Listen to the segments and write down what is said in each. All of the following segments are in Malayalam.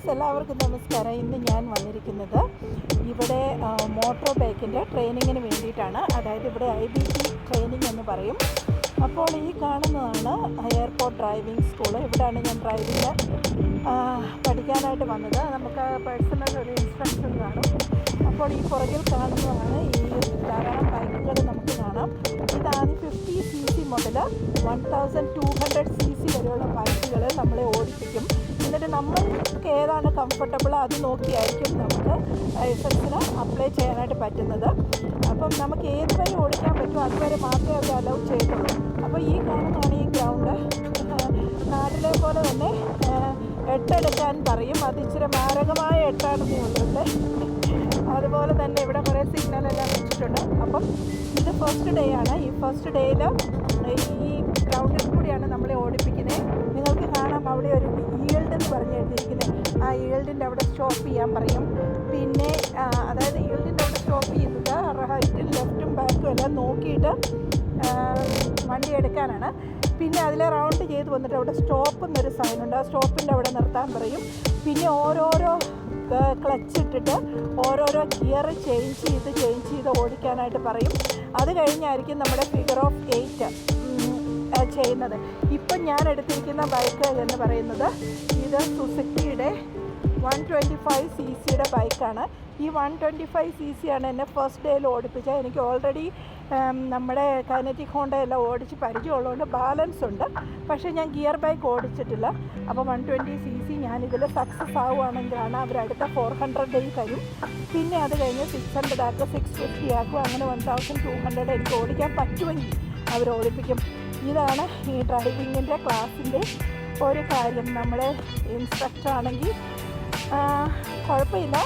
ഫ്രണ്ട്സ്, എല്ലാവർക്കും നമസ്കാരം. ഇന്ന് ഞാൻ വന്നിരിക്കുന്നത് ഇവിടെ മോട്ടോർ ബൈക്കിൻ്റെ ട്രെയിനിങ്ങിന് വേണ്ടിയിട്ടാണ്. അതായത് ഇവിടെ IBT ട്രെയിനിങ് എന്ന് പറയും. അപ്പോൾ ഈ കാണുന്നതാണ് എയർപോർട്ട് ഡ്രൈവിംഗ് സ്കൂൾ. ഇവിടെയാണ് ഞാൻ ഡ്രൈവിംഗ് പഠിക്കാനായിട്ട് വന്നത്. നമുക്ക് പേഴ്സണൽ ഒരു ഇൻസ്ട്രക്ടർ കാണും. അപ്പോൾ ഈ പുറകിൽ കാണുന്നതാണ് ഈ ധാരാളം ബൈക്കുകൾ നമുക്ക് കാണാം. ഇതാണ് 50cc മുതൽ 1200cc വരെയുള്ള ബൈക്കുകൾ നമ്മളെ ഓടിപ്പിക്കും. എന്നിട്ട് നമ്മൾക്ക് ഏതാണ് കംഫർട്ടബിൾ അത് നോക്കിയായിരിക്കും നമുക്ക് ലൈസൻസിന് അപ്ലൈ ചെയ്യാനായിട്ട് പറ്റുന്നത്. അപ്പം നമുക്ക് ഏത് വരെ ഓടിക്കാൻ പറ്റുമോ അതുവരെ മാത്രമേ അവർ അലൗ ചെയ്തുള്ളൂ. അപ്പോൾ ഈ കാണുന്നതാണ് ഈ ഗ്രൗണ്ട്. നാട്ടിലെ പോലെ തന്നെ എട്ടെടുക്കാൻ പറയും. അത് ഇച്ചിരി മാരകമായ എട്ടാണെന്ന് തോന്നുന്നുണ്ട്. അതുപോലെ തന്നെ ഇവിടെ കുറേ സിഗ്നലെല്ലാം വെച്ചിട്ടുണ്ട്. അപ്പം ഇത് ഫസ്റ്റ് ഡേ ആണ്. ഈ ഫസ്റ്റ് ഡേയിൽ ഈ ഗ്രൗണ്ടിൽ കൂടിയാണ് നമ്മളെ ഓടിപ്പിക്കുന്നത്. നിങ്ങൾക്ക് കാണാം അവിടെ ഒരു ഈൽഡ് എന്ന് പറഞ്ഞ് എഴുതിയിരിക്കുന്നത്. ആ ഈൽഡിൻ്റെ അവിടെ സ്റ്റോപ്പ് ചെയ്യാൻ പറയും. പിന്നെ അതായത് ഈൽഡിൻ്റെ അവിടെ സ്റ്റോപ്പ് ചെയ്യുന്നത് റൈറ്റും ലെഫ്റ്റും ബാക്കും എല്ലാം നോക്കിയിട്ട് വണ്ടി എടുക്കാനാണ്. പിന്നെ അതിലെ റൗണ്ട് ചെയ്ത് വന്നിട്ട് അവിടെ സ്റ്റോപ്പ് എന്നൊരു സൈനുണ്ട്. ആ സ്റ്റോപ്പിൻ്റെ അവിടെ നിർത്താൻ പറയും. പിന്നെ ഓരോരോ ക്ലച്ച് ഇട്ടിട്ട് ഓരോരോ ഗിയർ ചേഞ്ച് ചെയ്ത് ഓടിക്കാനായിട്ട് പറയും. അത് കഴിഞ്ഞായിരിക്കും നമ്മുടെ ഫിഗർ ഓഫ് 8 ചെയ്യുന്നത്. ഇപ്പം ഞാൻ എടുത്തിരിക്കുന്ന ബൈക്ക് എന്ന് പറയുന്നത് ഇത് സുസുക്കിയുടെ 125cc ബൈക്കാണ്. ഈ 125cc ആണ് എന്നെ ഫസ്റ്റ് ഡേയിൽ ഓടിപ്പിച്ചത്. എനിക്ക് ഓൾറെഡി നമ്മുടെ കൈനറ്റിക് ഹോണ്ട എല്ലാം ഓടിച്ച് പരിചയമുള്ളതുകൊണ്ട് ബാലൻസ് ഉണ്ട്. പക്ഷേ ഞാൻ ഗിയർ ബൈക്ക് ഓടിച്ചിട്ടില്ല. അപ്പോൾ 120cc ഞാനിതിൽ സക്സസ് ആവുകയാണെങ്കിലാണ് അവരടുത്ത 400 ഡേ തരും. പിന്നെ അത് കഴിഞ്ഞ് 600 ആക്കും, 650 ആക്കും. അങ്ങനെ 1200 എനിക്ക് ഓടിക്കാൻ പറ്റുമെങ്കിൽ അവർ ഓടിപ്പിക്കും. ഇതാണ് ഈ ഡ്രൈവിങ്ങിൻ്റെ ക്ലാസ്സിൻ്റെ ഒരു കാര്യം. നമ്മൾ ഇൻസ്ട്രക്ടർ ആണെങ്കിൽ കുഴപ്പമില്ല,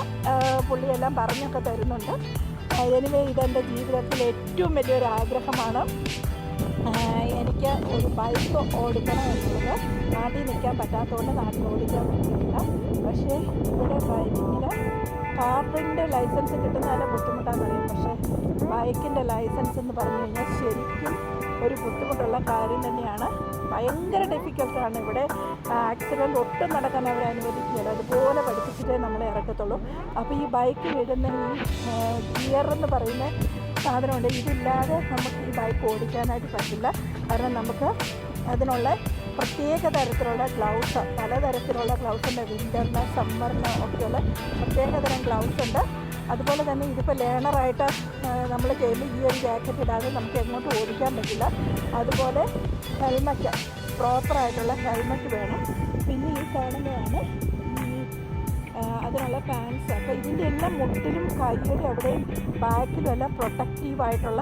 പുള്ളിയെല്ലാം പറഞ്ഞൊക്കെ തരുന്നുണ്ട്. എനിവേ ഇതെൻ്റെ ജീവിതത്തിൽ ഏറ്റവും വലിയൊരു ആഗ്രഹമാണ്. എനിക്ക് ഒരു ബൈക്ക് ഓടിക്കണം എന്നുള്ളത്. നാട്ടിൽ നിൽക്കാൻ പറ്റാത്തതുകൊണ്ട് നാട്ടിൽ ഓടിക്കാൻ പറ്റില്ല. പക്ഷേ ഇവിടെ ഡ്രൈവിങ്ങിന് കാറിൻ്റെ ലൈസൻസ് കിട്ടുന്ന നല്ല ബുദ്ധിമുട്ടാണെന്ന് അറിയാം. പക്ഷേ ബൈക്കിൻ്റെ ലൈസൻസ് എന്ന് പറഞ്ഞു കഴിഞ്ഞാൽ ശരിക്കും ഒരു ബുദ്ധിമുട്ടുള്ള കാര്യം തന്നെയാണ്. ഭയങ്കര ഡിഫിക്കൽട്ടാണ്. ഇവിടെ ആക്സിഡൻറ്റ് ഒട്ടും നടക്കാൻ അവർ അനുവദിക്കുകയില്ല. അതുപോലെ പഠിപ്പിച്ചിട്ടേ നമ്മളെ ഇറക്കത്തുള്ളൂ. അപ്പോൾ ഈ ബൈക്ക് വിടുന്ന ഈ ഗിയർ എന്ന് പറയുന്ന സാധനമുണ്ട്. ഇതില്ലാതെ നമുക്ക് ഈ ബൈക്ക് ഓടിക്കാനായിട്ട് പറ്റില്ല. കാരണം നമുക്ക് അതിനുള്ള പ്രത്യേക തരത്തിലുള്ള ഗ്ലൗസ്, പലതരത്തിലുള്ള ഗ്ലൗസുണ്ട്. വിൻ്ററിന് സമ്മറിന് ഒക്കെയുള്ള പ്രത്യേകതരം ഗ്ലൗസ് ഉണ്ട്. അതുപോലെ തന്നെ ഇതിപ്പോൾ ലേണറായിട്ട് നമ്മൾ ചെയ്യുമ്പോൾ ഈ ഒരു ജാക്കറ്റ് ഇടാതെ നമുക്ക് എങ്ങോട്ടും ഓടിക്കാൻ പറ്റില്ല. അതുപോലെ ഹെൽമറ്റ്, പ്രോപ്പറായിട്ടുള്ള ഹെൽമറ്റ് വേണം. പിന്നെ ഈ കാണുന്നതാണ് അതിനുള്ള പാൻസ്. അപ്പോൾ ഇതിൻ്റെ എല്ലാം മുട്ടിലും കൈയുടെ അവിടെയും ബാക്കിലും എല്ലാം പ്രൊട്ടക്റ്റീവായിട്ടുള്ള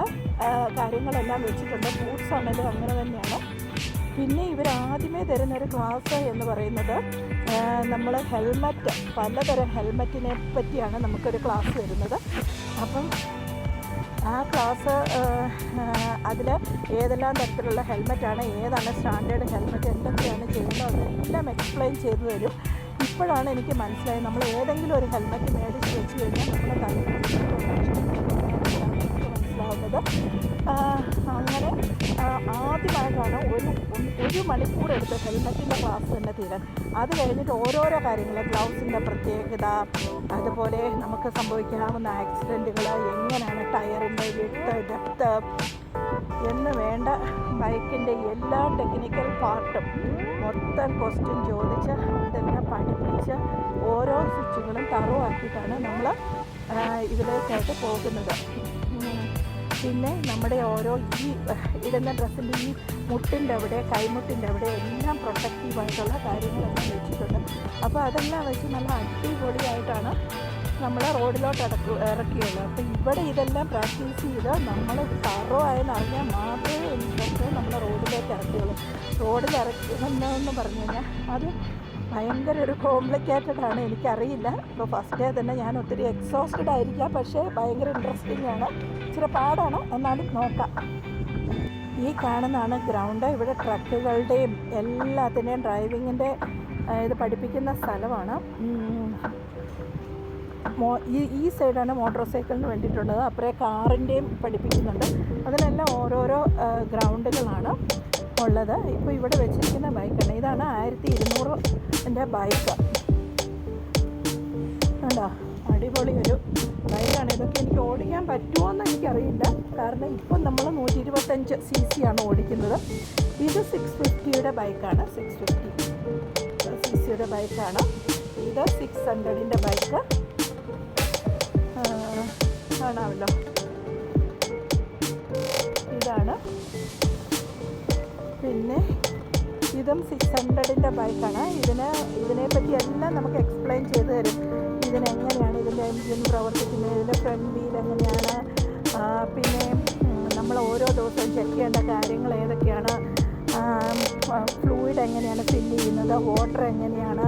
കാര്യങ്ങളെല്ലാം വെച്ചിട്ടുണ്ട്. ബൂട്ട്സ് ആണെങ്കിലും അങ്ങനെ തന്നെയാണ്. പിന്നെ ഇവരാദ്യമേ തരുന്നൊരു ക്ലാസ് എന്ന് പറയുന്നത് നമ്മൾ ഹെൽമറ്റ്, പലതരം ഹെൽമറ്റിനെ പറ്റിയാണ് നമുക്കൊരു ക്ലാസ് വരുന്നത്. അപ്പം ആ ക്ലാസ് അതിൽ ഏതെല്ലാം തരത്തിലുള്ള ഹെൽമറ്റാണ്, ഏതാണ് സ്റ്റാൻഡേർഡ് ഹെൽമറ്റ്, എന്തൊക്കെയാണ് ചെയ്യുന്നത് അതെല്ലാം എക്സ്പ്ലെയിൻ ചെയ്തു തരും. ഇപ്പോഴാണ് എനിക്ക് മനസ്സിലായത് നമ്മൾ ഏതെങ്കിലും ഒരു ഹെൽമറ്റ് മേടിച്ച് വെച്ച് കഴിഞ്ഞാൽ നമ്മുടെ കാര്യങ്ങൾ മനസ്സിലാവുന്നത്. അങ്ങനെ ആദ്യമായിട്ടാണ് ഒരു മണിക്കൂർ എടുത്ത് ഹെൽമറ്റിൻ്റെ ക്ലാസ് തന്നെ തീരാൻ. അത് കഴിഞ്ഞിട്ട് ഓരോരോ കാര്യങ്ങൾ, ഗ്ലൗസിൻ്റെ പ്രത്യേകത, അതുപോലെ നമുക്ക് സംഭവിക്കാവുന്ന ആക്സിഡൻറ്റുകൾ, എങ്ങനെയാണ് ടയറിൻ്റെ വിഡ്ത്ത്, ഡെപ്ത്ത് എന്ന് വേണ്ട ബൈക്കിൻ്റെ എല്ലാ ടെക്നിക്കൽ പാർട്ടും മൊത്തം ക്വസ്റ്റ്യൻ ചോദിച്ച് അതെല്ലാം പഠിപ്പിച്ച് ഓരോ സ്വിച്ചുകളും തറവാക്കിയിട്ടാണ് നമ്മൾ ഇതിലേക്കായിട്ട് പോകുന്നത്. പിന്നെ നമ്മുടെ ഓരോ ഈ ഇടുന്ന ഡ്രസ്സിൻ്റെ ഈ മുട്ടിൻ്റെ അവിടെ, കൈമുട്ടിൻ്റെ അവിടെ എല്ലാം പ്രൊട്ടക്റ്റീവായിട്ടുള്ള കാര്യങ്ങളെല്ലാം വെച്ചിട്ടുണ്ട്. അപ്പോൾ അതെല്ലാം വെച്ച് നല്ല അടിപൊളിയായിട്ടാണ് നമ്മൾ റോഡിലോട്ട് ഇറക്കിയുള്ളൂ. അപ്പോൾ ഇവിടെ ഇതെല്ലാം പ്രാക്ടീസ് ചെയ്ത് നമ്മൾ തറോ ആയെന്ന് അറിഞ്ഞാൽ മാത്രമേ ഇൻസ്ട്രക്ടർ നമ്മളെ റോഡിലേക്ക് ഇറക്കിയുള്ളൂ. റോഡിൽ ഇറക്കുന്നതെന്ന് പറഞ്ഞു കഴിഞ്ഞാൽ അത് ഭയങ്കര ഒരു കോംപ്ലിക്കേറ്റഡ് ആണ്. എനിക്കറിയില്ല. ഇപ്പോൾ ഫസ്റ്റ് ഡേ തന്നെ ഞാൻ ഒത്തിരി എക്സോസ്റ്റഡ് ആയിരിക്കാം. പക്ഷേ ഭയങ്കര ഇൻട്രസ്റ്റിംഗ് ആണ്. ഇച്ചിരി പാടാണ്, എന്നാലും നോക്കാം. ഈ കാണുന്നതാണ് ഗ്രൗണ്ട്. ഇവിടെ ട്രക്കുകളുടെയും എല്ലാത്തിൻ്റെയും ഡ്രൈവിങ്ങിൻ്റെ ഇത് പഠിപ്പിക്കുന്ന സ്ഥലമാണ്. ഈ സൈഡാണ് മോട്ടോർ സൈക്കിളിന് വേണ്ടിയിട്ടുള്ളത്. അപ്പുറേ കാറിൻ്റെയും പഠിപ്പിക്കുന്നുണ്ട്. അതിനെല്ലാം ഓരോരോ ഗ്രൗണ്ടുകളാണ് ഉള്ളത്. ഇപ്പോൾ ഇവിടെ വെച്ചിരിക്കുന്ന ബൈക്കാണ്. ഇതാണ് 1200 ബൈക്ക്. കാരണം ഇപ്പം നമ്മൾ 125 cc ആണ് ഓടിക്കുന്നത്. ഇത് 650യുടെ ബൈക്കാണ്, 650 cc ബൈക്കാണ്. ഇത് 600ൻ്റെ ബൈക്ക് കാണാമല്ലോ. ഇതാണ്. പിന്നെ ഇതും 600ൻ്റെ ബൈക്കാണ്. ഇതിനെപ്പറ്റി എല്ലാം നമുക്ക് എക്സ്പ്ലെയിൻ ചെയ്ത് തരും. ഇതിനെങ്ങനെയാണ് ഇതിൻ്റെ എൻജിൻ പ്രവർത്തിക്കുന്നത്, ഇതിൻ്റെ ഫ്രണ്ട് വീൽ എങ്ങനെയാണ്, പിന്നെ നമ്മൾ ഓരോ ദിവസവും ചെക്ക് ചെയ്യേണ്ട കാര്യങ്ങൾ ഏതൊക്കെയാണ്, ഫ്ലൂയിഡ് എങ്ങനെയാണ് ഫില്ല് ചെയ്യുന്നത്, വാട്ടർ എങ്ങനെയാണ്,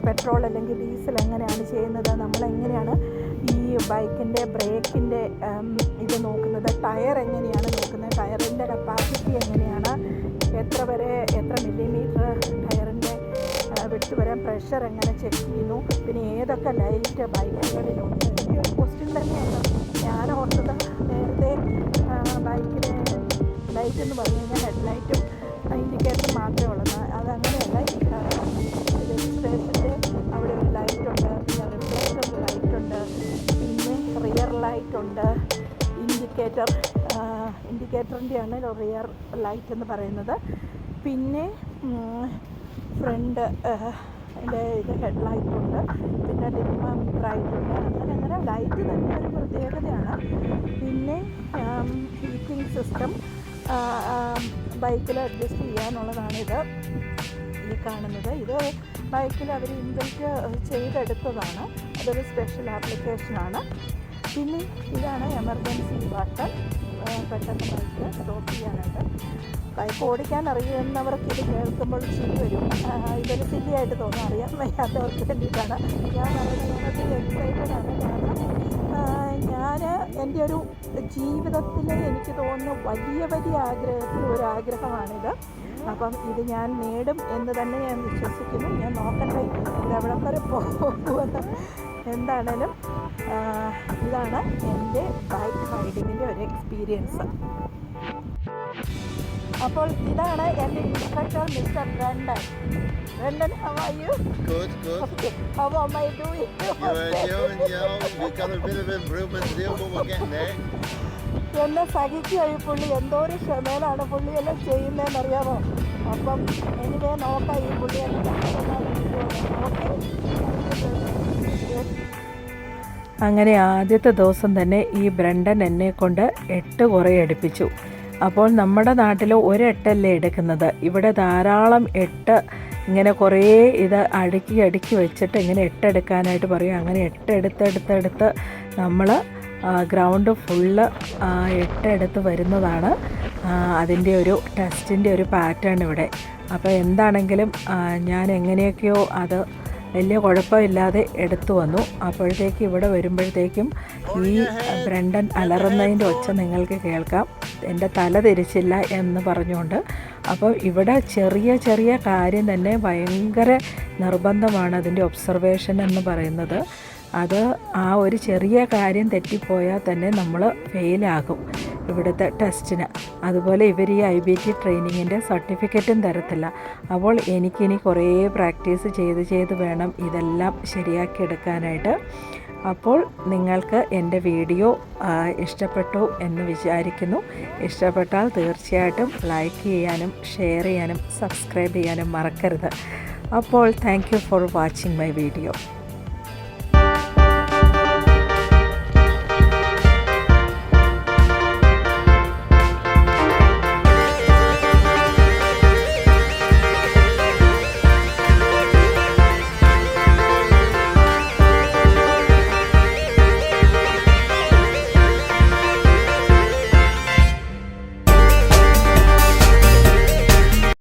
പെട്രോൾ അല്ലെങ്കിൽ ഡീസൽ എങ്ങനെയാണ് ചെയ്യുന്നത്, നമ്മളെങ്ങനെയാണ് ഈ ബൈക്കിൻ്റെ ബ്രേക്കിൻ്റെ ഇത് നോക്കുന്നത്, ടയർ എങ്ങനെയാണ് നോക്കുന്നത്, ടയറിൻ്റെ കപ്പാസിറ്റി എങ്ങനെയാണ്, എത്ര മില്ലിമീറ്റർ ടയറിൻ്റെ വിട്ട് വരാൻ, പ്രഷർ എങ്ങനെ ചെക്ക് ചെയ്യുന്നു, പിന്നെ ഏതൊക്കെ ലൈറ്റ് ബൈക്കുകളിലുണ്ട്. ഈ ഒരു ക്വസ്റ്റ്യൻ തന്നെയാണ്. ഞാൻ ഓർത്തത് നേരത്തെ ബൈക്കിന് ലൈറ്റ് എന്ന് പറഞ്ഞു കഴിഞ്ഞാൽ ഹെഡ്ലൈറ്റും ഇൻഡിക്കേറ്റർ മാത്രമേ ഉള്ളത്. അതങ്ങനെയല്ല. ഈ രജിസ്ട്രേഷൻ്റെ അവിടെ ഒരു ലൈറ്റുണ്ട്, പിന്നെ റിഫ്ലക്റ്റർ ലൈറ്റുണ്ട്, പിന്നെ റിയർ ലൈറ്റുണ്ട്, ഇൻഡിക്കേറ്ററിൻ്റെയാണ് റിയർ ലൈറ്റ് എന്ന് പറയുന്നത്. പിന്നെ ഫ്രണ്ട് ഇത് ഹെഡ്ലൈറ്റുണ്ട്, പിന്നെ ഡിം ബ്രൈറ്റുണ്ട്. അങ്ങനെ ലൈറ്റ് തന്നെ ഒരു പ്രത്യേകതയാണ്. പിന്നെ ഹീറ്റിംഗ് സിസ്റ്റം ബൈക്കിൽ അഡ്ജസ്റ്റ് ചെയ്യാനുള്ളതാണിത്, ഈ കാണുന്നത്. ഇത് ബൈക്കിൽ അവർ ഇൻബിൽറ്റ് ചെയ്തെടുത്തതാണ്. അതൊരു സ്പെഷ്യൽ ആപ്ലിക്കേഷനാണ്. പിന്നെ ഇതാണ് എമർജൻസി ബട്ടൺ, പെട്ടെന്ന് ബൈക്ക് സ്റ്റോപ്പ് ചെയ്യാനായിട്ട്. ബൈക്ക് ഓടിക്കാൻ അറിയുന്നവർക്ക് ഇത് കേൾക്കുമ്പോൾ ചിരി വരും. ഇതൊരു സില്ലിയായിട്ട് തോന്നും, അറിയാൻ വയ്യാത്തവർക്ക് വേണ്ടിയിട്ടാണ് ഞാൻ പറയുന്നത്. എക്സൈറ്റഡ് ആണ്. കാരണം ഞാൻ എൻ്റെ ഒരു ജീവിതത്തിൽ എനിക്ക് തോന്നുന്നു വലിയ ആഗ്രഹത്തിൽ ഒരു ആഗ്രഹമാണിത്. അപ്പം ഇത് ഞാൻ നേടും എന്ന് തന്നെ ഞാൻ വിശ്വസിക്കുന്നു. ഞാൻ നോക്കട്ടെ ഇതെവിടം വരെ പോകുമെന്ന്. എന്താണേലും ഇതാണ് എൻ്റെ ബൈക്ക് റൈഡിങ്ങിൻ്റെ ഒരു എക്സ്പീരിയൻസ്. അപ്പോൾ ഇതാണ് എൻ്റെ instructor mister Brendan. Brendan, how are you? Good. Okay. How am I doing? We've got a bit of improvement still, but we're getting there. എന്നെ സഹിക്കുകയായി പുള്ളി. എന്തോ ഒരു ക്ഷമയിലാണ് പുള്ളിയെല്ലാം ചെയ്യുന്നതെന്നറിയാമോ. അപ്പം എനിവേ നോക്കാം ഈ പുള്ളിയെല്ലാം. അങ്ങനെ ആദ്യത്തെ ദിവസം തന്നെ ഈ ബ്രണ്ടൻ എന്നെ കൊണ്ട് 8 കുറേ എടുപ്പിച്ചു. അപ്പോൾ നമ്മുടെ നാട്ടിൽ ഒരു 8 എടുക്കുന്നത്, ഇവിടെ ധാരാളം 8 ഇങ്ങനെ കുറേ ഇത് അടുക്കി വെച്ചിട്ട് ഇങ്ങനെ 8 എടുക്കാനായിട്ട് പറയും. അങ്ങനെ 8 എടുത്ത് നമ്മൾ ഗ്രൗണ്ട് ഫുള്ള് 8 എടുത്ത് വരുന്നതാണ് അതിൻ്റെ ഒരു ടെസ്റ്റിൻ്റെ ഒരു പാറ്റേൺ ഇവിടെ. അപ്പോൾ എന്താണെങ്കിലും ഞാൻ എങ്ങനെയൊക്കെയോ അത് വലിയ കുഴപ്പമില്ലാതെ എടുത്തു വന്നു. അപ്പോഴത്തേക്ക് ഇവിടെ വരുമ്പോഴത്തേക്കും ഈ ബ്രണ്ടൻ അലറുന്നതിൻ്റെ ഒച്ച നിങ്ങൾക്ക് കേൾക്കാം. എൻ്റെ തല തിരിച്ചില്ല എന്ന് പറഞ്ഞുകൊണ്ട്. അപ്പോൾ ഇവിടെ ചെറിയ കാര്യം തന്നെ ഭയങ്കര നിർബന്ധമാണ് അതിൻ്റെ ഒബ്സർവേഷൻ എന്ന് പറയുന്നത്. അത് ആ ഒരു ചെറിയ കാര്യം തെറ്റിപ്പോയാൽ തന്നെ നമ്മൾ ഫെയിലാകും ഇവിടുത്തെ ടെസ്റ്റിന്. അതുപോലെ ഇവർ ഈ IBT ട്രെയിനിങ്ങിൻ്റെ സർട്ടിഫിക്കറ്റും തരത്തില്ല. അപ്പോൾ എനിക്കിനി കുറേ പ്രാക്ടീസ് ചെയ്ത് വേണം ഇതെല്ലാം ശരിയാക്കിയെടുക്കാനായിട്ട്. അപ്പോൾ നിങ്ങൾക്ക് എൻ്റെ വീഡിയോ ഇഷ്ടപ്പെട്ടു എന്ന് വിചാരിക്കുന്നു. ഇഷ്ടപ്പെട്ടാൽ തീർച്ചയായിട്ടും ലൈക്ക് ചെയ്യാനും ഷെയർ ചെയ്യാനും സബ്സ്ക്രൈബ് ചെയ്യാനും മറക്കരുത്. അപ്പോൾ thank you for watching my video.